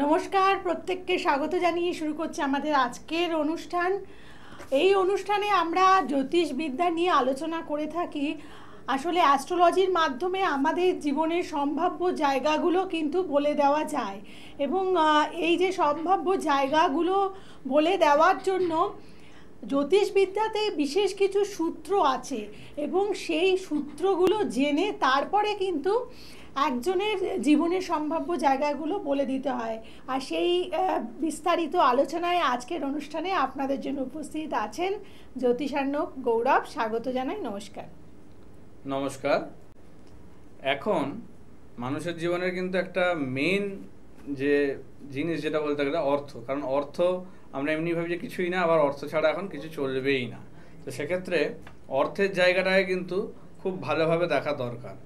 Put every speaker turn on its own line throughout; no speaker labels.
নমস্কার, প্রত্যেককে স্বাগত জানিয়ে শুরু করছি আমাদের আজকের অনুষ্ঠান। এই অনুষ্ঠানে আমরা জ্যোতিষবিদ্যা নিয়ে আলোচনা করে থাকি। আসলে অ্যাস্ট্রোলজির মাধ্যমে আমাদের জীবনের সম্ভাব্য জায়গাগুলো কিন্তু বলে দেওয়া যায়, এবং এই যে সম্ভাব্য জায়গাগুলো বলে দেওয়ার জন্য জ্যোতিষবিদ্যাতে বিশেষ কিছু সূত্র আছে, এবং সেই সূত্রগুলো জেনে তারপরে কিন্তু একজনের জীবনের সম্ভাব্য জায়গাগুলো বলে দিতে হয়। আর সেই বিস্তারিত আলোচনায় আজকের অনুষ্ঠানে আপনাদের জন্য উপস্থিত আছেন জ্যোতিষার্ণব গৌরব। স্বাগত জানাই, নমস্কার।
নমস্কার। এখন মানুষের জীবনের কিন্তু একটা মেন যে জিনিস যেটা বলতে গেলে অর্থ, কারণ অর্থ আমরা এমনি ভাবি যে কিছুই না, আবার অর্থ ছাড়া এখন কিছু চলবেই না। তো সেক্ষেত্রে অর্থের জায়গাটাকে কিন্তু খুব ভালোভাবে দেখা দরকার।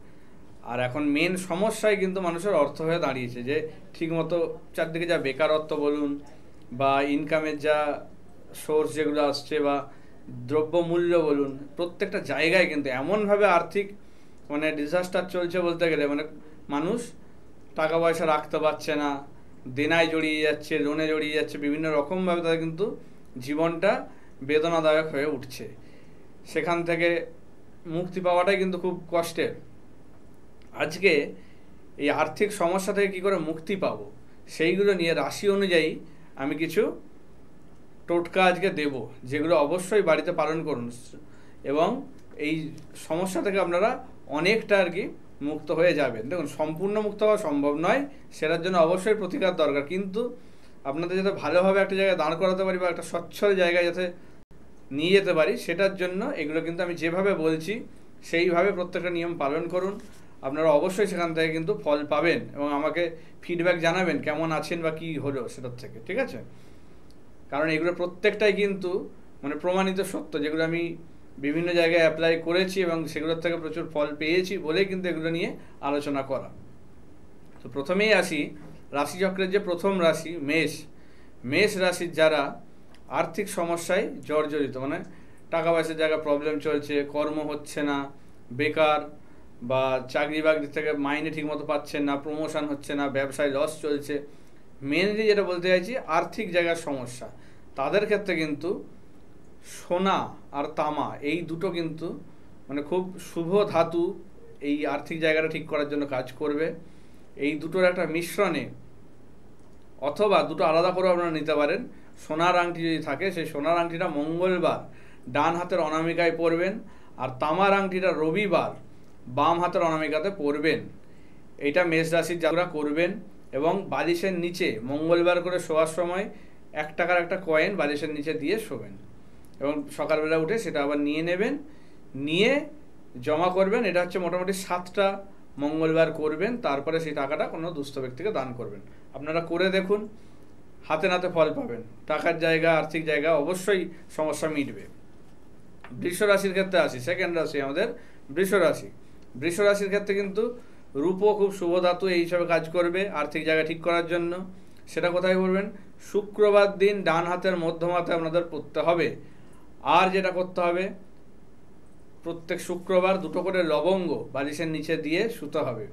আর এখন মেন সমস্যায় কিন্তু মানুষের অর্থ হয়ে দাঁড়িয়েছে, যে ঠিকমতো চারদিকে যা বেকারত্ব বলুন বা ইনকামের যা সোর্স যেগুলো আসছে বা দ্রব্যমূল্য বলুন, প্রত্যেকটা জায়গায় কিন্তু এমনভাবে আর্থিক ডিজাস্টার চলছে বলতে গেলে, মানুষ টাকা পয়সা রাখতে পারছে না, দেনায় জড়িয়ে যাচ্ছে, লোনে জড়িয়ে যাচ্ছে, বিভিন্ন রকমভাবে তাদের কিন্তু জীবনটা বেদনাদায়ক হয়ে উঠছে। সেখান থেকে মুক্তি পাওয়াটাই কিন্তু খুব কষ্টের। আজকে এই আর্থিক সমস্যা থেকে কী করে মুক্তি পাবো সেইগুলো নিয়ে রাশি অনুযায়ী আমি কিছু টোটকা আজকে দেব, যেগুলো অবশ্যই বাড়িতে পালন করুন, এবং এই সমস্যা থেকে আপনারা অনেকটা মুক্ত হয়ে যাবেন। দেখুন, সম্পূর্ণ মুক্ত হওয়া সম্ভব নয়, সেটার জন্য অবশ্যই প্রতিকার দরকার, কিন্তু আপনাদের যাতে ভালোভাবে একটা জায়গায় দাঁড় করাতে পারি বা একটা স্বচ্ছল জায়গায় যাতে নিয়ে যেতে পারি, সেটার জন্য এগুলো কিন্তু আমি যেভাবে বলছি সেইভাবে প্রত্যেকটা নিয়ম পালন করুন। আপনারা অবশ্যই সেখান থেকে কিন্তু ফল পাবেন, এবং আমাকে ফিডব্যাক জানাবেন কেমন আছেন বা কী হলো সেটার থেকে, ঠিক আছে? কারণ এগুলো প্রত্যেকটাই কিন্তু প্রমাণিত সত্য, যেগুলো আমি বিভিন্ন জায়গায় অ্যাপ্লাই করেছি এবং সেগুলোর থেকে প্রচুর ফল পেয়েছি বলেই কিন্তু এগুলো নিয়ে আলোচনা করা। তো প্রথমেই আসি রাশিচক্রের যে প্রথম রাশি মেষ। মেষ রাশির যারা আর্থিক সমস্যায় জর্জরিত, টাকা পয়সার জায়গায় প্রবলেম চলছে, কর্ম হচ্ছে না, বেকার, বা চাকরি বাকরি থেকে মাইনে ঠিকমতো পাচ্ছেন না, প্রমোশন হচ্ছে না, ব্যবসায় লস চলছে, মেনলি যেটা বলতে চাইছি আর্থিক জায়গার সমস্যা, তাদের ক্ষেত্রে কিন্তু সোনা আর তামা এই দুটো কিন্তু খুব শুভ ধাতু এই আর্থিক জায়গাটা ঠিক করার জন্য কাজ করবে। এই দুটোর একটা মিশ্রণে, অথবা দুটো আলাদা করে আপনারা নিতে পারেন, সোনার আংটি যদি থাকে সেই সোনার আংটিটা মঙ্গলবার ডান হাতের অনামিকায় পরবেন, আর তামার আংটিটা রবিবার বাম হাতের অনামিকাতে পরবেন। এইটা মেষ রাশির যারা করবেন, এবং বালিশের নিচে মঙ্গলবার করে শোয়ার সময় 1 টাকার একটা কয়েন বালিশের নিচে দিয়ে শোবেন, এবং সকালবেলা উঠে সেটা আবার নিয়ে নেবেন, নিয়ে জমা করবেন। এটা হচ্ছে মোটামুটি 7টা মঙ্গলবার করবেন, তারপরে সেই টাকাটা কোনো দুস্থ ব্যক্তিকে দান করবেন। আপনারা করে দেখুন, হাতে নাতে ফল পাবেন। টাকার জায়গা, আর্থিক জায়গা অবশ্যই সমস্যা মিটবে। বৃষ রাশির ক্ষেত্রে আসি, সেকেন্ড রাশি আমাদের বৃষ রাশি। বৃষ রাশির ক্ষেত্রে কিন্তু রূপো খুব শুভ ধাতু এই হিসাবে কাজ করবে আর্থিক জায়গা ঠিক করার জন্য। সেটা কোথায় করবেন? শুক্রবার দিন ডান হাতের মধ্যম হাতে আপনাদের পড়তে হবে। আর যেটা করতে হবে, প্রত্যেক শুক্রবার 2টো করে লবঙ্গ বালিশের নিচে দিয়ে শুতে হবে,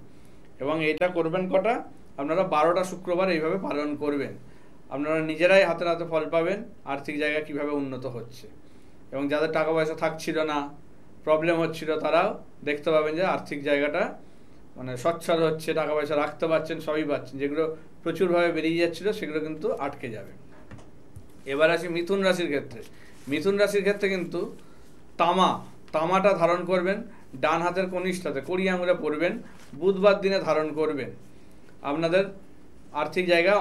এবং এটা করবেন কটা? আপনারা 12টা শুক্রবার এইভাবে পালন করবেন। আপনারা নিজেরাই হাতে হাতে ফল পাবেন, আর্থিক জায়গা কিভাবে উন্নত হচ্ছে। এবং যাদের টাকা পয়সা থাকছিল না, প্রবলেম হচ্ছিল, তারাও দেখতে পাবেন যে আর্থিক জায়গাটা সচ্ছল হচ্ছে, টাকা পয়সা রাখতে পারছেন, সবই পাচ্ছেন। যেগুলো প্রচুরভাবে বেরিয়ে যাচ্ছিল সেগুলো কিন্তু আটকে যাবে। এবার আসি মিথুন রাশির ক্ষেত্রে। মিথুন রাশির ক্ষেত্রে কিন্তু তামাটা ধারণ করবেন ডান হাতের কনিষ্ঠাতে, 20 আঙুলে পরবেন, বুধবার দিনে ধারণ করবেন। আপনাদের আর্থিক জায়গা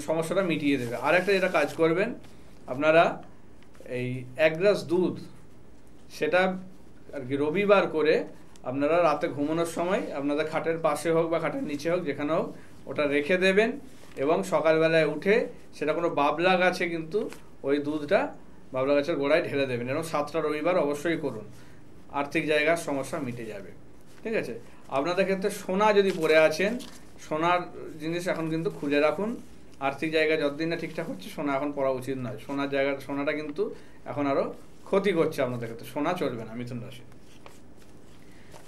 সমস্যাটা মিটিয়ে দেবে। আর একটা যেটা কাজ করবেন, আপনারা এই 1 গ্লাস দুধ, সেটা রবিবার করে আপনারা রাতে ঘুমানোর সময় আপনাদের খাটের পাশে হোক বা খাটের নিচে হোক, যেখানে হোক, ওটা রেখে দেবেন, এবং সকালবেলায় উঠে সেটা কোনো বাবলা গাছে কিন্তু ওই দুধটা বাবলা গাছের গোড়ায় ঢেলে দেবেন, এবং 7টা রবিবার অবশ্যই করুন। আর্থিক জায়গার সমস্যা মিটে যাবে, ঠিক আছে? আপনাদের ক্ষেত্রে সোনা যদি পরে আছেন, সোনার জিনিস এখন কিন্তু খুলে রাখুন। আর্থিক জায়গা যতদিন না ঠিকঠাক হচ্ছে সোনা এখন পরা উচিত নয়। সোনাটা কিন্তু এখন আরও ক্ষতি করছে আপনাদের ক্ষেত্রে, সোনা চলবে না। মিথুন রাশি।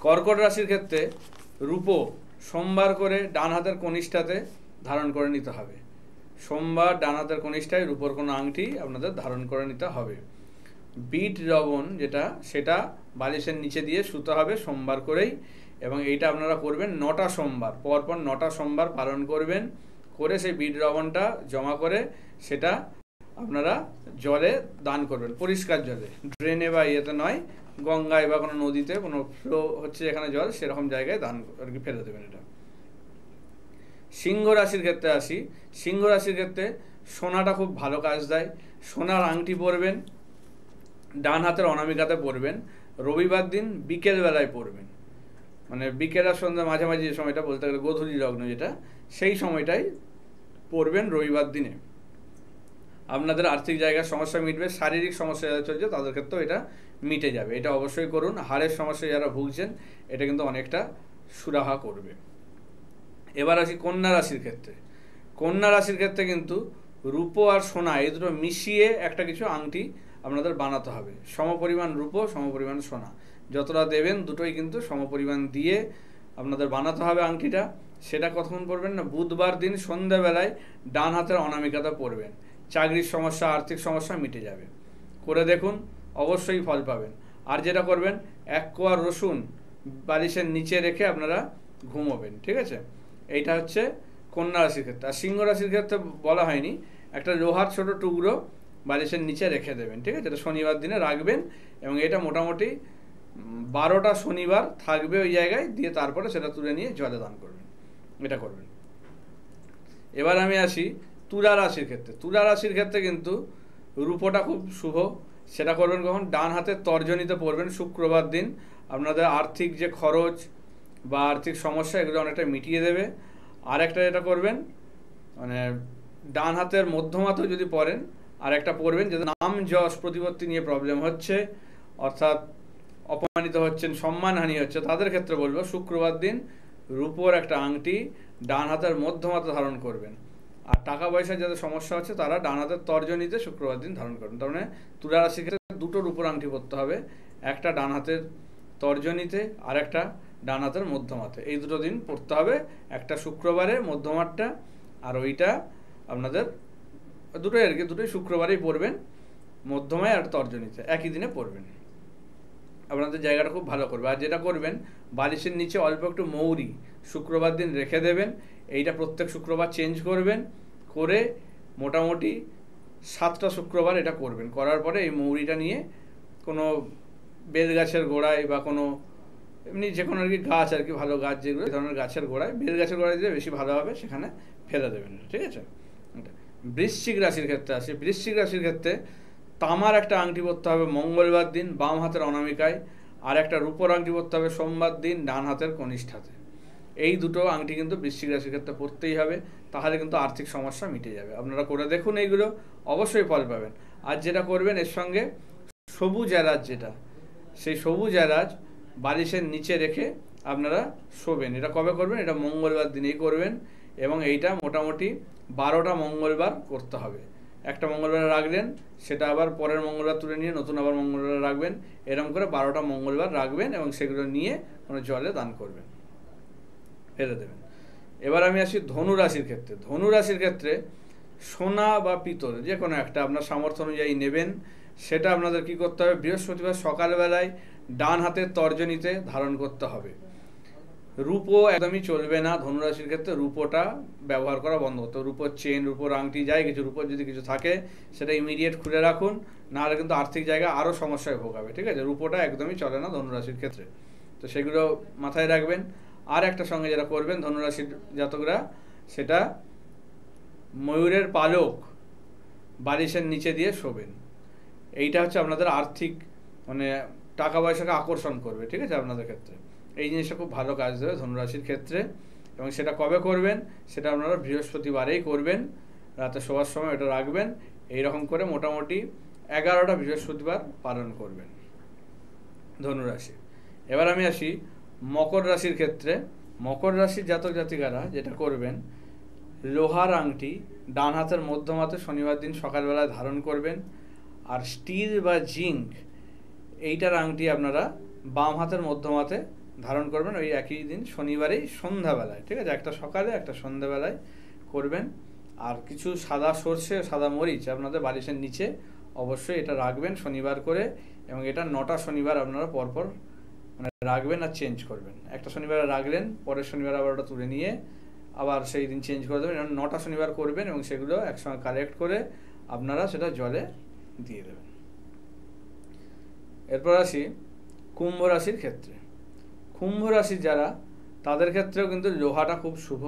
কর্কট রাশির ক্ষেত্রে রূপো সোমবার করে ডান হাতের কনিষ্ঠাতে ধারণ করে নিতে হবে। সোমবার ডান হাতের কনিষ্ঠায় রূপোর কোনো আংটি আপনাদের ধারণ করে নিতে হবে। বিট লবণ যেটা, সেটা বালিশের নিচে দিয়ে শুতে হবে সোমবার করেই, এবং এইটা আপনারা করবেন 9টা সোমবার, পরপর 9টা সোমবার পালন করবেন। করে সেই বিট লবণটা জমা করে সেটা আপনারা জলে দান করবেন, পরিষ্কার জলে, ড্রেনে বা ইয়েতে নয়, গঙ্গায় বা কোনো নদীতে কোনো ফ্লো হচ্ছে যেখানে জল, সেরকম জায়গায় দান আর কি ফেলে দেবেন এটা। সিংহ রাশির ক্ষেত্রে আসি। সিংহ রাশির ক্ষেত্রে সোনাটা খুব ভালো কাজ দেয়। সোনার আংটি পরবেন, ডান হাতের অনামিকাতে পরবেন, রবিবার দিন বিকেল বেলায় পরবেন, মানে বিকেল আর সন্ধ্যা মাঝামাঝি যে সময়টা, বলতে গেলে গোধূলি লগ্ন যেটা, সেই সময়টাই পরবেন রবিবার দিনে। আপনাদের আর্থিক জায়গার সমস্যা মিটবে, শারীরিক সমস্যা যারা চলছে তাদের ক্ষেত্রেও এটা মিটে যাবে, এটা অবশ্যই করুন। হাড়ের সমস্যা যারা ভুগছেন এটা কিন্তু অনেকটা সুরাহা করবে। এবার আসি কন্যা রাশির ক্ষেত্রে। কন্যা রাশির ক্ষেত্রে কিন্তু রূপো আর সোনা এই দুটো মিশিয়ে একটা কিছু আংটি আপনাদের বানাতে হবে। সমপরিমাণ রূপো, সমপরিমাণ সোনা, যতটা দেবেন দুটোই কিন্তু সমপরিমাণ দিয়ে আপনাদের বানাতে হবে আংটিটা। সেটা কখন পরবেন না, বুধবার দিন সন্ধ্যাবেলায় ডান হাতের অনামিকাতে পরবেন। চাকরির সমস্যা, আর্থিক সমস্যা মিটে যাবে। করে দেখুন, অবশ্যই ফল পাবেন। আর যেটা করবেন, 1 কোয়া রসুন বালিশের নিচে রেখে আপনারা ঘুমোবেন, ঠিক আছে? এইটা হচ্ছে কন্যা রাশির ক্ষেত্রে। আর সিংহ রাশির ক্ষেত্রে বলা হয়নি, একটা লোহার ছোট টুকরো বালিশের নিচে রেখে দেবেন, ঠিক আছে? এটা শনিবার দিনে রাখবেন, এবং এটা মোটামুটি 12টা শনিবার থাকবে ওই জায়গায়, দিয়ে তারপরে সেটা তুলে নিয়ে জলে দান করবেন, এটা করবেন। এবার আমি আসি তুলা রাশির ক্ষেত্রে। তুলা রাশির ক্ষেত্রে কিন্তু রূপোটা খুব শুভ। সেটা করবেন কখন, ডান হাতের তর্জনীতে পড়বেন শুক্রবার দিন। আপনাদের আর্থিক যে খরচ বা আর্থিক সমস্যা এগুলো অনেকটা মিটিয়ে দেবে। আর একটা যেটা করবেন, মানে ডান হাতের মধ্যমাতেও যদি পড়েন, আর একটা পড়বেন যাদের নাম যশ প্রতিপত্তি নিয়ে প্রবলেম হচ্ছে, অর্থাৎ অপমানিত হচ্ছেন, সম্মানহানি হচ্ছে, তাদের ক্ষেত্রে বলবো শুক্রবার দিন রূপোর একটা আংটি ডান হাতের মধ্যমাতে ধারণ করবেন। আর টাকা পয়সার যাদের সমস্যা হচ্ছে তারা ডান হাতের তর্জনীতে শুক্রবার দিন ধারণ করবেন। তার মানে তুলা রাশির ক্ষেত্রে দুটো রূপোর আংটি পরতে হবে, একটা ডান হাতের তর্জনীতে আর একটা ডান হাতের মধ্যমাতে। এই দুটো দিন পড়তে হবে, একটা শুক্রবারে মধ্যমাতটা, আর ওইটা আপনাদের দুটোই আর কি, দুটোই শুক্রবারেই পড়বেন, মধ্যমায় আর তর্জনীতে একই দিনে পড়বেন। আপনাদের জায়গাটা খুব ভালো করবে। আর যেটা করবেন, বালিশের নিচে অল্প একটু মৌরি শুক্রবার দিন রেখে দেবেন। এইটা প্রত্যেক শুক্রবার চেঞ্জ করবেন, করে মোটামুটি 7টা শুক্রবার এটা করবেন। করার পরে এই মৌরিটা নিয়ে কোনো বেল গাছের গোড়ায় বা কোনো এমনি যে কোনো আর কি গাছ আর কি, ভালো গাছ যেগুলো, এই ধরনের গাছের গোড়ায়, বেল গাছের গোড়ায় দিলে বেশি ভালো হবে, সেখানে ফেলে দেবেন, ঠিক আছে? বৃশ্চিক রাশির ক্ষেত্রে আসি। বৃশ্চিক রাশির ক্ষেত্রে তামার একটা আংটি পরতে হবে মঙ্গলবার দিন বাম হাতের অনামিকায়, আর একটা রূপোর আংটি পরতে হবে সোমবার দিন ডান হাতের কনিষ্ঠাতে। এই দুটো আংটি কিন্তু বৃশ্চিক রাশির ক্ষেত্রে পরতেই হবে, তাহলে কিন্তু আর্থিক সমস্যা মিটে যাবে। আপনারা করে দেখুন, এইগুলো অবশ্যই ফল পাবেন। আর যেটা করবেন, এর সঙ্গে সবুজ এলাচ যেটা, সেই সবুজ এলাচ বালিশের নিচে রেখে আপনারা শোবেন। এটা কবে করবেন? এটা মঙ্গলবার দিনেই করবেন, এবং এইটা মোটামুটি 12টা মঙ্গলবার করতে হবে। একটা মঙ্গলবার রাখলেন, সেটা আবার পরের মঙ্গলবার তুলে নিয়ে নতুন আবার মঙ্গলবার রাখবেন, এরকম করে 12টা মঙ্গলবার রাখবেন, এবং সেগুলো নিয়ে কোনো জলে দান করবেন, ফেলে দেবেন। এবার আমি আসি ধনু রাশির ক্ষেত্রে। ধনু রাশির ক্ষেত্রে সোনা বা পিতল যে কোনো একটা আপনার সামর্থ্য অনুযায়ী নেবেন। সেটা আপনাদের কি করতে হবে, বৃহস্পতিবার সকালবেলায় ডান হাতের তর্জনীতে ধারণ করতে হবে। রূপো একদমই চলবে না ধনুরাশির ক্ষেত্রে, রূপোটা ব্যবহার করা বন্ধ করতে হবে। রূপোর চেন, রূপোর আংটি, যাই কিছু রূপোর যদি কিছু থাকে সেটা ইমিডিয়েট খুলে রাখুন, নাহলে কিন্তু আর্থিক জায়গায় আরও সমস্যায় ভোগাবে, ঠিক আছে? রূপোটা একদমই চলে না ধনুরাশির ক্ষেত্রে, তো সেগুলো মাথায় রাখবেন। আর একটা সঙ্গে যেটা করবেন ধনুরাশির জাতকরা, সেটা ময়ূরের পালক বালিশের নিচে দিয়ে শোবেন। এইটা হচ্ছে আপনাদের আর্থিক মানে টাকা পয়সাকে আকর্ষণ করবে, ঠিক আছে? আপনাদের ক্ষেত্রে এই জিনিসটা খুব ভালো কাজ দেবে ধনুরাশির ক্ষেত্রে। এবং সেটা কবে করবেন? সেটা আপনারা বৃহস্পতিবারেই করবেন, রাতে শোয়ার সময় এটা রাখবেন। এইরকম করে মোটামুটি 11টা বৃহস্পতিবার পালন করবেন ধনুরাশি। এবার আমি আসি মকর রাশির ক্ষেত্রে। মকর রাশির জাতক জাতিকারা যেটা করবেন, লোহার আংটি ডান হাতের মধ্যমাতে শনিবার দিন সকালবেলায় ধারণ করবেন। আর স্টিল বা জিঙ্ক এইটার আংটি আপনারা বাম হাতের মধ্যমাতে ধারণ করবেন ওই একই দিন শনিবারেই সন্ধ্যাবেলায়, ঠিক আছে? একটা সকালে একটা সন্ধ্যাবেলায় করবেন। আর কিছু সাদা সর্ষে, সাদা মরিচ আপনাদের বালিশের নিচে অবশ্যই এটা রাখবেন শনিবার করে, এবং এটা 9টা শনিবার আপনারা পরপর মানে রাখবেন আর চেঞ্জ করবেন। একটা শনিবার রাখলেন, পরের শনিবার আবার ওটা তুলে নিয়ে আবার সেই দিন চেঞ্জ করে দেবেন। 9টা শনিবার করবেন এবং সেগুলো একসঙ্গে কালেক্ট করে আপনারা সেটা জলে দিয়ে দেবেন। এরপর আসি কুম্ভ রাশির ক্ষেত্রে। কুম্ভ রাশির যারা, তাদের ক্ষেত্রেও কিন্তু লোহাটা খুব শুভ।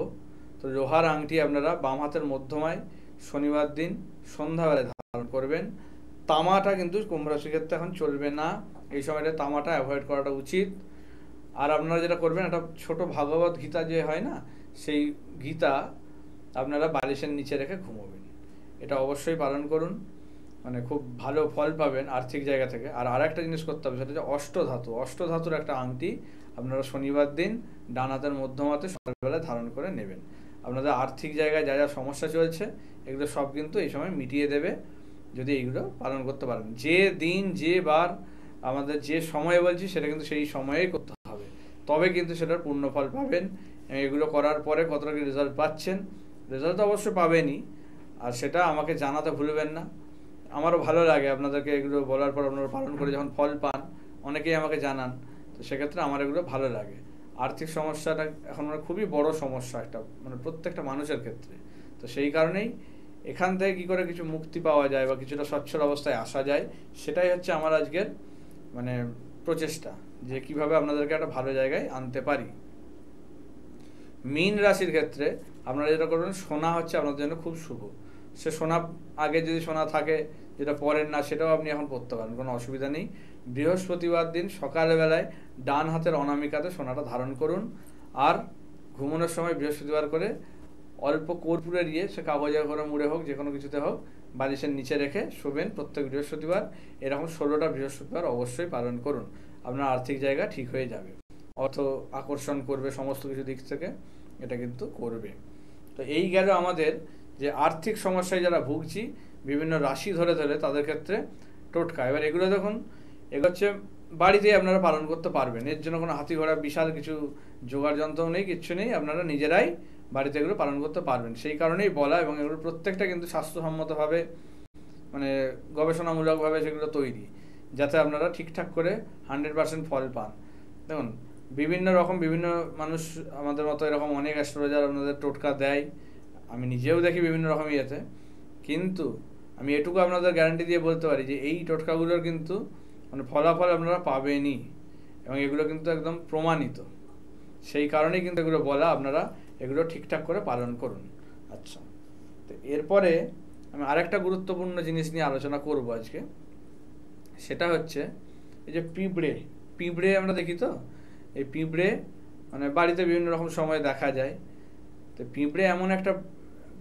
তো লোহার আংটি আপনারা বাম হাতের মধ্যমায় শনিবার দিন সন্ধ্যাবেলায় ধারণ করবেন। তামাটা কিন্তু কুম্ভ রাশির ক্ষেত্রে এখন চলবে না, এই সময়টা তামাটা অ্যাভয়েড করাটা উচিত। আর আপনারা যেটা করবেন, একটা ছোট ভাগবত গীতা যে হয় না, সেই গীতা আপনারা বালিশের নিচে রেখে ঘুমোবেন। এটা অবশ্যই পালন করুন, মানে খুব ভালো ফল পাবেন আর্থিক জায়গা থেকে। আর আরেকটা জিনিস করতে হবে, সেটা হচ্ছে অষ্টধাতু। অষ্টধাতুর একটা আংটি আপনারা শনিবার দিন ডান হাতের মধ্যমাতে সকালবেলায় ধারণ করে নেবেন। আপনাদের আর্থিক জায়গায় যা যা সমস্যা চলছে এগুলো সব কিন্তু এই সময় মিটিয়ে দেবে যদি এইগুলো পালন করতে পারেন। যে দিন যে বার আমাদের যে সময়ে বলছি সেটা কিন্তু সেই সময়েই করতে হবে, তবে কিন্তু সেটার পূর্ণ ফল পাবেন। এগুলো করার পরে কতটা কি রেজাল্ট পাচ্ছেন, রেজাল্ট তো অবশ্যই পাবেনই, আর সেটা আমাকে জানাতে ভুলবেন না। আমারও ভালো লাগে আপনাদেরকে এগুলো বলার পর আপনারা পালন করে যখন ফল পান, অনেকেই আমাকে জানান, তো সেক্ষেত্রে আমার এগুলো ভালো লাগে। আর্থিক সমস্যাটা এখন মানে খুবই বড় সমস্যা একটা, মানে প্রত্যেকটা মানুষের ক্ষেত্রে। তো সেই কারণেই এখান থেকে কী করে কিছু মুক্তি পাওয়া যায় বা কিছুটা স্বচ্ছল অবস্থায় আসা যায়, সেটাই হচ্ছে আমার আজকের মানে প্রচেষ্টা, যে কিভাবে আপনাদেরকে একটা ভালো জায়গায় আনতে পারি। মীন রাশির ক্ষেত্রে আপনারা যেটা করবেন, সোনা হচ্ছে আপনাদের জন্য খুব শুভ। সে সোনা আগে যদি সোনা থাকে, যেটা পরেন না, সেটাও আপনি এখন পরতে পারেন, কোনো অসুবিধা নেই। বৃহস্পতিবার দিন সকালবেলায় ডান হাতের অনামিকাতে সোনাটা ধারণ করুন। আর ঘুমানোর সময় বৃহস্পতিবার করে অল্প কর্পূরে দিয়ে, সে কাগজে করে মুড়ে হোক, যে কোনো কিছুতে হোক, বালিশের নিচে রেখে শোবেন প্রত্যেক বৃহস্পতিবার। এরকম 16টা বৃহস্পতিবার অবশ্যই পালন করুন, আপনার আর্থিক জায়গা ঠিক হয়ে যাবে, অর্থ আকর্ষণ করবে সমস্ত কিছু দিক থেকে, এটা কিন্তু করবে। তো এই গেল আমাদের যে আর্থিক সমস্যায় যারা ভুগছি বিভিন্ন রাশি ধরে ধরে, তাদের ক্ষেত্রে টোটকা। এবার এগুলো দেখুন, এগুলো হচ্ছে বাড়িতেই আপনারা পালন করতে পারবেন। এর জন্য কোনো হাতি ঘোড়া বিশাল কিছু জোগাড় যন্ত্র নেই, কিচ্ছু নেই, আপনারা নিজেরাই বাড়িতে এগুলো পালন করতে পারবেন। সেই কারণেই বলা, এবং এগুলো প্রত্যেকটা কিন্তু স্বাস্থ্যসম্মতভাবে মানে গবেষণামূলকভাবে সেগুলো তৈরি, যাতে আপনারা ঠিকঠাক করে 100% ফল পান। দেখুন, বিভিন্ন রকম বিভিন্ন মানুষ আমাদের মতো এরকম অনেক অ্যাস্ট্রোলজার আপনাদের টোটকা দেয়, আমি নিজেও দেখি বিভিন্ন রকম ইয়েতে, কিন্তু আমি এটুকু আপনাদের গ্যারান্টি দিয়ে বলতে পারি যে এই টোটকাগুলোর কিন্তু মানে ফলাফল আপনারা পাবেনই, এবং এগুলো কিন্তু একদম প্রমাণিত। সেই কারণেই কিন্তু এগুলো বলা, আপনারা এগুলো ঠিকঠাক করে পালন করুন। আচ্ছা, তো এরপরে আমি আরেকটা গুরুত্বপূর্ণ জিনিস নিয়ে আলোচনা করব আজকে, সেটা হচ্ছে এই যে পিঁপড়ে। পিঁপড়ে আমরা দেখি তো, এই পিঁপড়ে মানে বাড়িতে বিভিন্ন রকম সময় দেখা যায়। তো পিঁপড়ে এমন একটা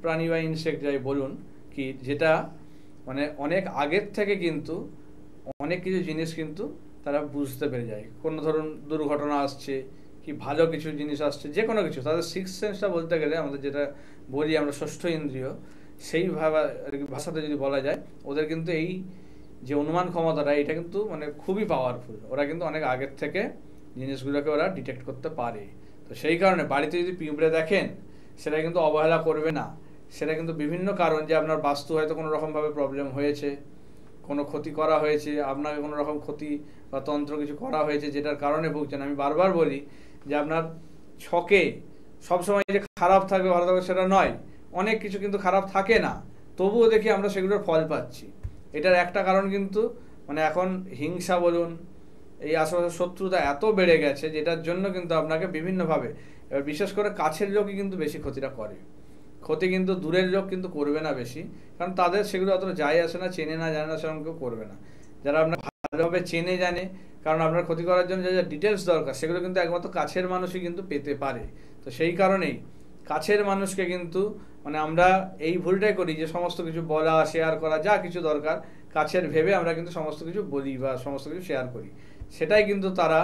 প্রাণী বা ইনসেক্ট যাই বলুন কি, যেটা মানে অনেক আগের থেকে কিন্তু অনেক কিছু জিনিস কিন্তু তারা বুঝতে পেরে যায়। কোনো ধরুন দুর্ঘটনা আসছে কি ভালো কিছু জিনিস আসছে, যে কোনো কিছু, তাদের সিক্স সেন্সটা বলতে গেলে আমাদের যেটা বলি আমরা ষষ্ঠ ইন্দ্রিয়, সেই ভাষাতে যদি বলা যায়, ওদের কিন্তু এই যে অনুমান ক্ষমতাটা, এটা কিন্তু মানে খুবই পাওয়ারফুল। ওরা কিন্তু অনেক আগের থেকে জিনিসগুলোকে ওরা ডিটেক্ট করতে পারে। তো সেই কারণে বাড়িতে যদি পিঁপড়ে দেখেন, সেটা কিন্তু অবহেলা করবে না। সেটা কিন্তু বিভিন্ন কারণ, যে আপনার বাস্তু হয়তো কোনো রকমভাবে প্রবলেম হয়েছে, কোনো ক্ষতি করা হয়েছে, আপনাকে কোনো রকম ক্ষতি বা তন্ত্র কিছু করা হয়েছে, যেটার কারণে ভুগছেন। আমি বারবার বলি যে আপনার ছকে সবসময় যে খারাপ থাকবে ভালো থাকবে সেটা নয়, অনেক কিছু কিন্তু খারাপ থাকে না, তবুও দেখি আমরা সেগুলোর ফল পাচ্ছি। এটার একটা কারণ কিন্তু মানে এখন হিংসা বলুন, এই আশেপাশে শত্রুতা এত বেড়ে গেছে, যেটার জন্য কিন্তু আপনাকে বিভিন্নভাবে, এবার বিশেষ করে কাছের লোকই কিন্তু বেশি ক্ষতিটা করে। ক্ষতি কিন্তু দূরের লোক কিন্তু করবে না বেশি, কারণ তাদের সেগুলো অতটা যায় আসে না, চেনে না জানে না, সেরকম কেউ করবে না। যারা আপনার ভালোভাবে চেনে জানে, কারণ আপনার ক্ষতি করার জন্য যা যা ডিটেলস দরকার, সেগুলো কিন্তু একমাত্র কাছের মানুষই কিন্তু পেতে পারে। তো সেই কারণেই কাছের মানুষকে কিন্তু মানে আমরা এই ভুলটাই করি, যে সমস্ত কিছু বলা, শেয়ার করা, যা কিছু দরকার কাছের ভেবে আমরা কিন্তু সমস্ত কিছু বলি বা সমস্ত কিছু শেয়ার করি। সেটাই কিন্তু তারা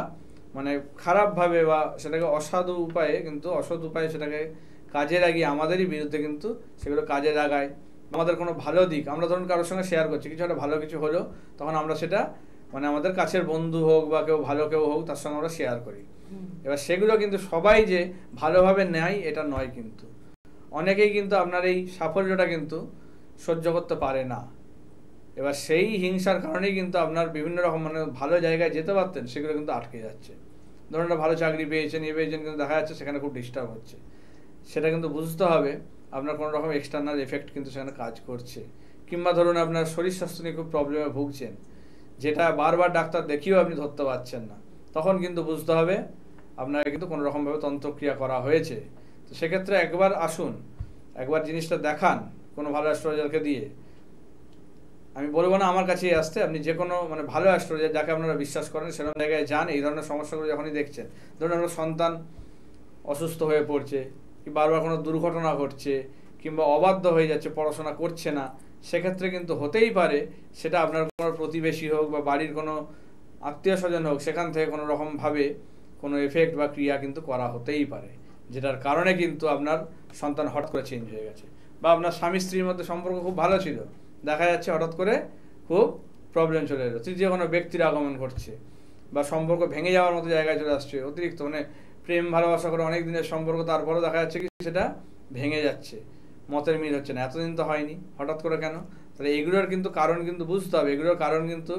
মানে খারাপভাবে বা সেটাকে অসাধু উপায়ে, কিন্তু অসৎ উপায়ে সেটাকে কাজে লাগিয়ে আমাদেরই বিরুদ্ধে কিন্তু সেগুলো কাজে লাগায়। আমাদের কোনো ভালো দিক আমরা ধরুন কারোর সঙ্গে শেয়ার করছি, কিছু একটা ভালো কিছু হলো, তখন আমরা সেটা মানে আমাদের কাছের বন্ধু হোক বা কেউ ভালো কেউ হোক, তার সঙ্গে আমরা শেয়ার করি। এবার সেগুলো কিন্তু সবাই যে ভালোভাবে নেয় এটা নয়, কিন্তু অনেকেই কিন্তু আপনার এই সাফল্যটা কিন্তু সহ্য করতে পারে না। এবার সেই হিংসার কারণেই কিন্তু আপনার বিভিন্ন রকম মানে ভালো জায়গায় যেতে পারতেন সেগুলো কিন্তু আটকে যাচ্ছে। ধরুন একটা ভালো চাকরি পেয়েছেন, পেয়েছেন, কিন্তু দেখা যাচ্ছে সেখানে খুব ডিস্টার্ব হচ্ছে। সেটা কিন্তু বুঝতে হবে আপনার কোনো রকম এক্সটার্নাল এফেক্ট কিন্তু সেখানে কাজ করছে। কিংবা ধরুন আপনার শরীর স্বাস্থ্য নিয়ে খুব প্রবলেমে ভুগছেন, যেটা বারবার ডাক্তার দেখিয়েও আপনি ধরতে পারছেন না, তখন কিন্তু বুঝতে হবে আপনাকে কিন্তু কোনো রকমভাবে তন্ত্রক্রিয়া করা হয়েছে। তো সেক্ষেত্রে একবার আসুন, একবার জিনিসটা দেখান কোনো ভালো অ্যাস্ট্রোলজারকে দিয়ে। আমি বলবো না আমার কাছেই আসতে, আপনি যে কোনো মানে ভালো অ্যাস্ট্রোলজার যাকে আপনারা বিশ্বাস করেন সেরকম জায়গায় যান। এই ধরনের সমস্যাগুলো যখনই দেখছেন, ধরুন আপনার সন্তান অসুস্থ হয়ে পড়ছে, কি বারবার কোনো দুর্ঘটনা ঘটছে, কিংবা অবাধ্য হয়ে যাচ্ছে, পড়াশোনা করছে না, সেক্ষেত্রে কিন্তু হতেই পারে সেটা আপনার কোনো প্রতিবেশী হোক বা বাড়ির কোনো আত্মীয় স্বজন হোক, সেখান থেকে কোনো রকমভাবে কোনো এফেক্ট বা ক্রিয়া কিন্তু করা হতেই পারে, যেটার কারণে কিন্তু আপনার সন্তান হঠাৎ করে চেঞ্জ হয়ে গেছে। বা আপনার স্বামী স্ত্রীর মধ্যে সম্পর্ক খুব ভালো ছিল, দেখা যাচ্ছে হঠাৎ করে খুব প্রবলেম চলে এলো, তৃতীয় কোনো ব্যক্তির আগমন ঘটছে, বা সম্পর্ক ভেঙে যাওয়ার মতো জায়গায় চলে আসছে, অতিরিক্ত মানে প্রেম ভালোবাসা করে অনেক দিনের সম্পর্ক, তারপরেও দেখা যাচ্ছে কি সেটা ভেঙে যাচ্ছে, মতের মিল হচ্ছে না, এতদিন তো হয়নি, হঠাৎ করে কেন? তাহলে এগুলোর কিন্তু কারণ কিন্তু বুঝতে হবে। এগুলোর কারণ কিন্তু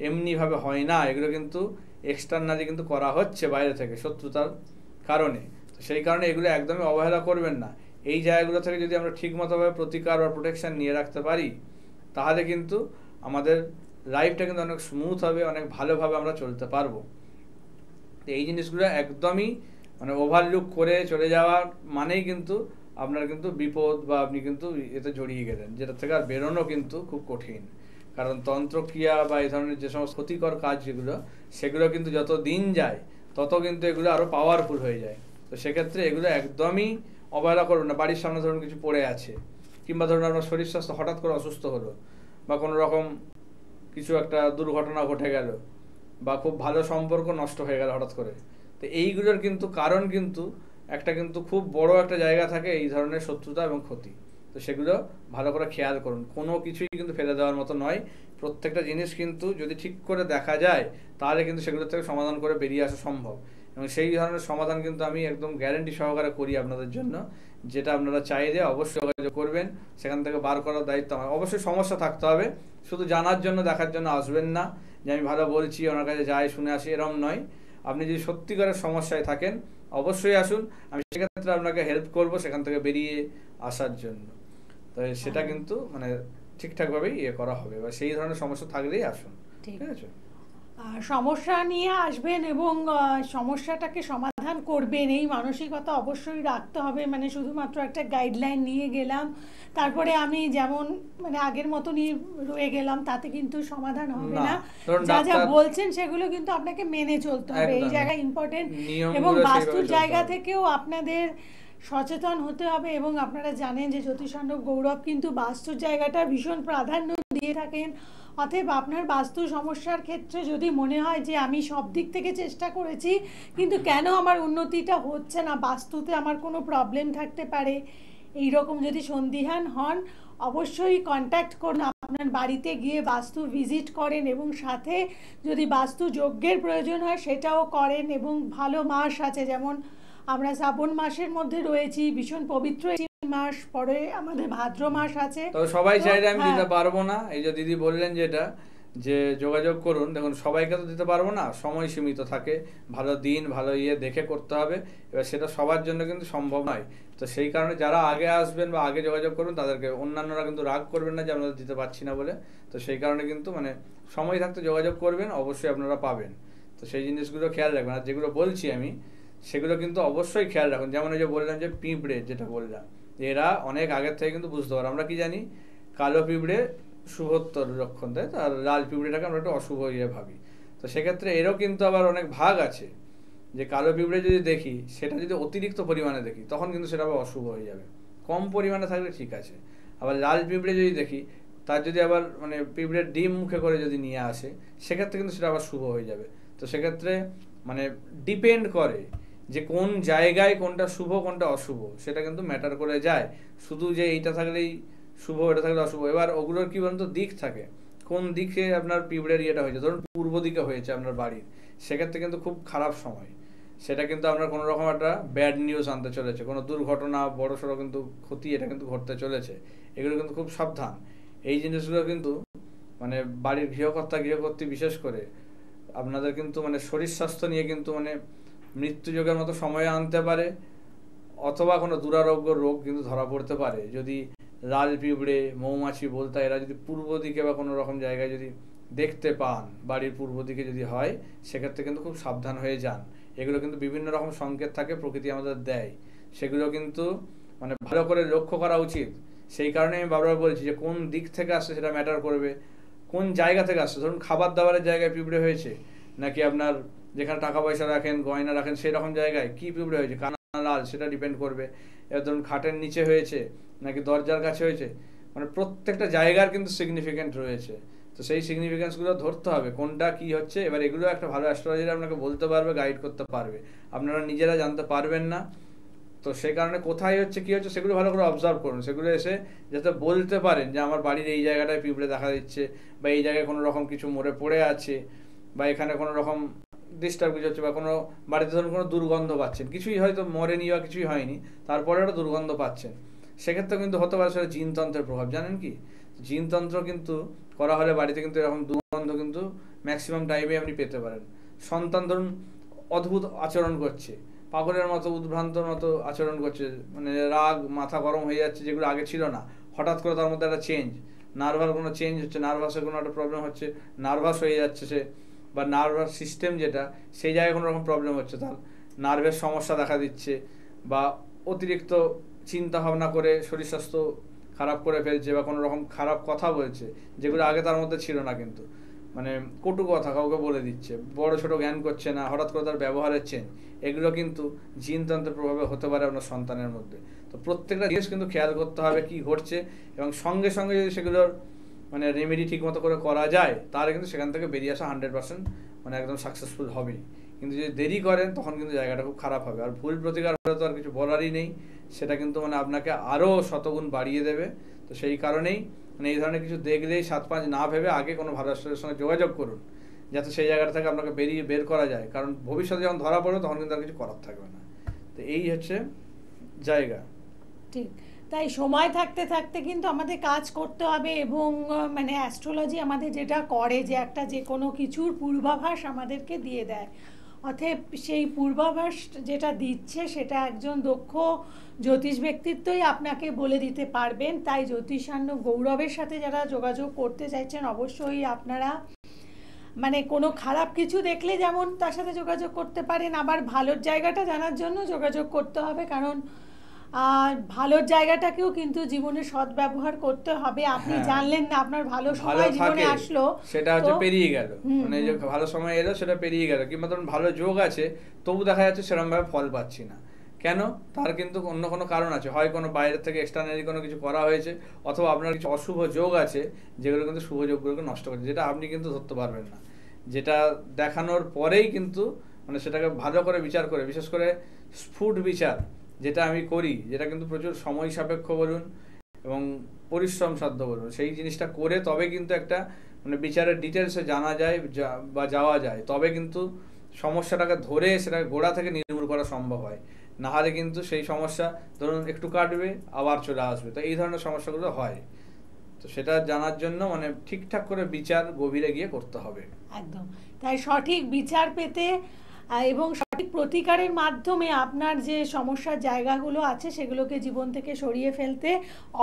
এমনিভাবে হয় না, এগুলো কিন্তু এক্সটার্নালি কিন্তু করা হচ্ছে বাইরে থেকে, শত্রুতার কারণে। তো সেই কারণে এগুলো একদমই অবহেলা করবেন না। এই জায়গাগুলো থেকে যদি আমরা ঠিকমতোভাবে প্রতিকার বা প্রোটেকশন নিয়ে রাখতে পারি, তাহলে কিন্তু আমাদের লাইফটা কিন্তু অনেক স্মুথ হবে, অনেক ভালোভাবে আমরা চলতে পারবো। তো এই জিনিসগুলো একদমই মানে ওভারলুক করে চলে যাওয়ার মানেই কিন্তু আপনার কিন্তু বিপদ, বা আপনি কিন্তু এতে জড়িয়ে গেলেন, যেটা থেকে আর বেরোনো কিন্তু খুব কঠিন। কারণ তন্ত্রক্রিয়া বা এই ধরনের যে সমস্ত ক্ষতিকর কাজ যেগুলো, সেগুলো কিন্তু যত দিন যায় তত কিন্তু এগুলো আরও পাওয়ারফুল হয়ে যায়। তো সেক্ষেত্রে এগুলো একদমই অবহেলা করুন না। বাড়ির সামনে ধরুন কিছু পড়ে আছে, কিংবা ধরুন আপনার শরীর স্বাস্থ্য হঠাৎ করে অসুস্থ হলো, বা কোনো রকম কিছু একটা দুর্ঘটনা ঘটে গেল, বা খুব ভালো সম্পর্ক নষ্ট হয়ে গেল হঠাৎ করে, তো এইগুলোর কিন্তু কারণ কিন্তু একটা কিন্তু খুব বড় একটা জায়গা থাকে এই ধরনের শত্রুতা এবং ক্ষতি। তো সেগুলো ভালো করে খেয়াল করুন, কোনো কিছুই কিন্তু ফেলে দেওয়ার মতো নয়। প্রত্যেকটা জিনিস কিন্তু যদি ঠিক করে দেখা যায়, তাহলে কিন্তু সেগুলো থেকে সমাধান করে বেরিয়ে আসা সম্ভব। এবং সেই ধরনের সমাধান কিন্তু আমি একদম গ্যারেন্টি সহকারে করি আপনাদের জন্য, যেটা আপনারা চাইলে অবশ্যই যোগাযোগ করবেন, সেখান থেকে বার করার দায়িত্ব আমার। অবশ্যই সমস্যা থাকতে হবে, শুধু জানার জন্য দেখার জন্য আসবেন না যে আমি ভালো বলছি ওনার কাছে যাই শুনে আসি, এরকম নয়। আপনি যদি সত্যিকারের সমস্যায় থাকেন অবশ্যই আসুন, আমি সেক্ষেত্রে আপনাকে হেল্প করব সেখান থেকে বেরিয়ে আসার জন্য। তো সেটা কিন্তু মানে ঠিকঠাকভাবেই করা হবে, বা সেই ধরনের সমস্যা থাকলেই আসুন, ঠিক আছে?
সমস্যা নিয়ে আসবেন এবং সমস্যাটাকে সমাধান করবেন, এই মানসিকতা অবশ্যই রাখতে হবে। মানে শুধুমাত্র একটা গাইডলাইন নিয়ে গেলাম, তারপরে আমি যেমন মানে আগের মতনই রয়ে গেলাম, তাতে কিন্তু সমাধান হবে না। যা যা বলছেন সেগুলো কিন্তু আপনাকে মেনে চলতে হবে, এই জায়গায় ইম্পর্টেন্ট। এবং বাস্তুর জায়গা থেকেও আপনাদের সচেতন হতে হবে। এবং আপনারা জানেন যে জ্যোতিষান্ডব গৌরব কিন্তু বাস্তুর জায়গাটা ভীষণ প্রাধান্য দিয়ে থাকেন। অতএব আপনার বাস্তু সমস্যার ক্ষেত্রে যদি মনে হয় যে আমি সব দিক থেকে চেষ্টা করেছি কিন্তু কেন আমার উন্নতিটা হচ্ছে না, বাস্তুতে আমার কোনো প্রবলেম থাকতে পারে, এই রকম যদি সন্দিহান হন অবশ্যই কন্ট্যাক্ট করুন, আপনার বাড়িতে গিয়ে বাস্তু ভিজিট করেন, এবং সাথে যদি বাস্তু যজ্ঞের প্রয়োজন হয় সেটাও করেন। এবং ভালো মাস আছে, যেমন আমরা শ্রাবণ মাসের মধ্যে রয়েছি, ভীষণ পবিত্র মাস, পরে আমাদের ভাদ্র মাস আছে।
তো সবাই চাইলে আমি দিতে পারবো না, এই যে দিদি বললেন যেটা যে যোগাযোগ করুন, দেখুন সবাইকে তো দিতে পারবো না, সময় সীমিত থাকে, ভালো দিন ভালো দেখে করতে হবে, এবার সেটা সবার জন্য কিন্তু সম্ভব নয়। তো সেই কারণে যারা আগে আসবেন বা আগে যোগাযোগ করুন তাদেরকে, অন্যান্যরা কিন্তু রাগ করবেন না যে আমরা দিতে পারছি না বলে। তো সেই কারণে কিন্তু মানে সময় থাকতে যোগাযোগ করবেন, অবশ্যই আপনারা পাবেন। তো সেই জিনিসগুলো খেয়াল রাখবেন। আর যেগুলো বলছি আমি সেগুলো কিন্তু অবশ্যই খেয়াল রাখুন। যেমন এই যে বললাম যে পিঁপড়ে, যেটা বললাম, এরা অনেক আগের থেকে কিন্তু বুঝতে পারে। আমরা কি জানি কালো পিঁপড়ে শুভত্বর লক্ষণ, তাই তো, আর লাল পিঁপড়েটাকে আমরা একটু অশুভ ভাবি। তো সেক্ষেত্রে এরও কিন্তু আবার অনেক ভাগ আছে, যে কালো পিঁপড়ে যদি দেখি সেটা যদি অতিরিক্ত পরিমাণে দেখি তখন কিন্তু সেটা আবার অশুভ হয়ে যাবে, কম পরিমাণে থাকলে ঠিক আছে। আবার লাল পিঁপড়ে যদি দেখি, তার যদি আবার মানে পিঁপড়ের ডিম মুখে করে যদি নিয়ে আসে, সেক্ষেত্রে কিন্তু সেটা আবার শুভ হয়ে যাবে। তো সেক্ষেত্রে মানে ডিপেন্ড করে যে কোন জায়গায় কোনটা শুভ কোনটা অশুভ, সেটা কিন্তু ম্যাটার করে যায়। শুধু যে এইটা থাকলেই শুভ এটা থাকলে অশুভ, এবার ওগুলোর কি বলতো দিক থাকে, কোন দিকে আপনার পিঁপড়ের ইয়েটা হয়েছে। ধরুন পূর্ব দিকে হয়েছে আপনার বাড়ির, সেক্ষেত্রে কিন্তু খুব খারাপ সময়, সেটা কিন্তু আপনার কোনো রকম একটা ব্যাড নিউজ আনতে চলেছে, কোনো দুর্ঘটনা বড়সড় কিন্তু ক্ষতি এটা কিন্তু ঘটতে চলেছে। এগুলো কিন্তু খুব সাবধান। এই জিনিসগুলো কিন্তু মানে বাড়ির গৃহকর্ত্রী বিশেষ করে আপনাদের কিন্তু মানে শরীর স্বাস্থ্য নিয়ে কিন্তু মানে মৃত্যুযোগের মতো সময়ে আনতে পারে, অথবা কোনো দুরারোগ্য রোগ কিন্তু ধরা পড়তে পারে যদি লাল পিঁপড়ে, মৌমাছি, বোলতা এরা যদি পূর্ব দিকে বা কোনো রকম জায়গায় যদি দেখতে পান, বাড়ির পূর্ব দিকে যদি হয়, সেক্ষেত্রে কিন্তু খুব সাবধান হয়ে যান। এগুলো কিন্তু বিভিন্ন রকম সংকেত থাকে প্রকৃতি আমাদের দেয়, সেগুলো কিন্তু মানে ভালো করে লক্ষ্য করা উচিত। সেই কারণে আমি বারবার বলছি যে কোন দিক থেকে আসছে সেটা ম্যাটার করবে, কোন জায়গা থেকে আসছে। ধরুন খাবার দাবারের জায়গায় পিঁপড়ে হয়েছে, নাকি আপনার যেখানে টাকা পয়সা রাখেন, গয়না রাখেন, সেই রকম জায়গায় কি পিঁপড়ে হয়েছে, কানা লাল, সেটা ডিপেন্ড করবে। এবার ধরুন খাটের নিচে হয়েছে নাকি দরজার কাছে হয়েছে, মানে প্রত্যেকটা জায়গার কিন্তু সিগনিফিকেন্ট রয়েছে। তো সেই সিগনিফিকেন্সগুলো ধরতে হবে কোনটা কি হচ্ছে। এবার এগুলো একটা ভালো অ্যাস্ট্রোলজার আপনাকে বলতে পারবে, গাইড করতে পারবে, আপনারা নিজেরা জানতে পারবেন না। তো সেই কারণে কোথায় হচ্ছে কি হচ্ছে সেগুলো ভালো করে অবজার্ভ করুন, সেগুলো এসে যাতে বলতে পারেন যে আমার বাড়ির এই জায়গাটায় পিঁপড়ে দেখা দিচ্ছে, বা এই জায়গায় কোনো রকম কিছু মরে পড়ে আছে, বা এখানে কোনো রকম ডিস্টার্ব কিছু হচ্ছে, বা কোনো বাড়িতে ধরুন কোনো দুর্গন্ধ পাচ্ছেন, কিছুই হয়তো মরেনি বা কিছুই হয়নি, তারপরে একটা দুর্গন্ধ পাচ্ছেন, সেক্ষেত্রে কিন্তু হতে পারে সেটা জিনতন্ত্রের প্রভাব। জানেন কি, জিনতন্ত্র কিন্তু করা হলে বাড়িতে কিন্তু এরকম দুর্গন্ধ কিন্তু ম্যাক্সিমাম টাইমে আপনি পেতে পারেন। সন্তান ধরুন অদ্ভুত আচরণ করছে, পাগলের মতো উদ্ভ্রান্তর মতো আচরণ করছে, মানে রাগ, মাথা গরম হয়ে যাচ্ছে, যেগুলো আগে ছিল না, হঠাৎ করে তার মধ্যে একটা চেঞ্জ, নার্ভাল কোনো চেঞ্জ হচ্ছে, নার্ভাসের কোনো একটা প্রবলেম হচ্ছে, নার্ভাস হয়ে যাচ্ছে সে, বা নার্ভাস সিস্টেম যেটা সেই জায়গায় কোনো রকম প্রবলেম হচ্ছে, তার নার্ভের সমস্যা দেখা দিচ্ছে, বা অতিরিক্ত চিন্তা ভাবনা করে শরীর স্বাস্থ্য খারাপ করে ফেলছে, বা কোনো রকম খারাপ কথা বলছে যেগুলো আগে তার মধ্যে ছিল না, কিন্তু মানে কটু কথা কাউকে বলে দিচ্ছে, বড় ছোট জ্ঞান করছে না, হঠাৎ করে তার ব্যবহারের চেঞ্জ, এগুলো কিন্তু জিনতন্ত্রের প্রভাবে হতে পারে আপনার সন্তানের মধ্যে। তো প্রত্যেকটা জিনিস কিন্তু খেয়াল করতে হবে কি ঘটছে, এবং সঙ্গে সঙ্গে যদি সেগুলোর মানে রেমেডি ঠিক মতো করে করা যায়, তাহলে কিন্তু সেখান থেকে বেরিয়ে আসা 100% মানে একদম সাকসেসফুল হবেই। কিন্তু যদি দেরি করেন তখন কিন্তু জায়গাটা খুব খারাপ হবে। আর ভুল প্রতিকার হলে তো আর কিছু বলারই নেই, সেটা কিন্তু মানে আপনাকে আরও শতগুণ বাড়িয়ে দেবে। তো সেই কারণেই মানে এই ধরনের কিছু দেখলেই 7-5 না ভেবে আগে কোনো ভালো ডাক্তারের সঙ্গে যোগাযোগ করুন, যাতে সেই জায়গাটা থেকে আপনাকে বের করা যায়। কারণ ভবিষ্যতে যখন ধরা পড়বে তখন কিন্তু আর কিছু করার থাকবে না। তো এই হচ্ছে জায়গা।
ঠিক তাই সময় থাকতে থাকতে কিন্তু আমাদের কাজ করতে হবে, এবং মানে অ্যাস্ট্রোলজি আমাদের যেটা করে যে একটা যে কোনো কিছুর পূর্বাভাস আমাদেরকে দিয়ে দেয়, অতএব সেই পূর্বাভাস যেটা দিচ্ছে সেটা একজন দক্ষ জ্যোতিষ ব্যক্তিত্বই আপনাকে বলে দিতে পারবেন। তাই জ্যোতিষান্য গৌরবের সাথে যারা যোগাযোগ করতে চাইছেন, অবশ্যই আপনারা মানে কোনো খারাপ কিছু দেখলে যেমন তার সাথে যোগাযোগ করতে পারেন, আবার ভালোর জায়গাটা জানার জন্য যোগাযোগ করতে হবে, কারণ আর ভালোর জায়গাটাকেও কিন্তু জীবনে সদ্ব্যবহার করতে হবে। আপনি জানলেন না আপনার ভালো সময় জীবনে আসলো,
সেটা হচ্ছে পেরিয়ে গেল, মানে যে ভালো সময় এলো সেটা পেরিয়ে গেল, কিংবা ধরুন ভালো যোগ আছে তবু দেখা যাচ্ছে সেরকমভাবে ফল পাচ্ছি না, কেন? তার কিন্তু অন্য কোনো কারণ আছে, হয় কোনো বাইরের থেকে এক্সটার্নালি কোনো কিছু করা হয়েছে, অথবা আপনার কিছু অশুভ যোগ আছে যেগুলো কিন্তু শুভ যোগগুলোকে নষ্ট করছে, যেটা আপনি কিন্তু ধরতে পারবেন না, যেটা দেখানোর পরেই কিন্তু মানে সেটাকে ভালো করে বিচার করে, বিশেষ করে স্ফুট বিচার যেটা আমি করি, যেটা কিন্তু প্রচুর সময় সাপেক্ষ বলুন এবং পরিশ্রম সাধ্য বলুন, সেই জিনিসটা করে তবে কিন্তু একটা মানে বিচারের ডিটেলসে জানা যায় বা যাওয়া যায়, তবে কিন্তু সমস্যাটাকে ধরে সেটাকে গোড়া থেকে নির্মূল করা সম্ভব হয়। না হলে কিন্তু সেই সমস্যা ধরুন একটু কাটবে আবার চলে আসবে, তো এই ধরনের সমস্যাগুলো হয়। তো সেটা জানার জন্য মানে ঠিকঠাক করে বিচার গভীরে গিয়ে করতে হবে।
একদম তাই সঠিক বিচার পেতে এবং সঠিক প্রতিকারের মাধ্যমে আপনার যে সমস্যার জায়গাগুলো আছে সেগুলোকে জীবন থেকে সরিয়ে ফেলতে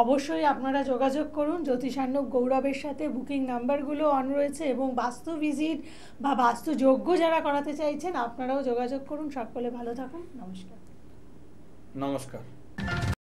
অবশ্যই আপনারা যোগাযোগ করুন। জ্যোতিষান্য গৌরবের সাথে বুকিং নাম্বারগুলো অন রয়েছে, এবং বাস্তু ভিজিট বা বাস্তু যোগ্য যারা করাতে চাইছেন আপনারাও যোগাযোগ করুন। সকলে ভালো থাকুন। নমস্কার।
নমস্কার।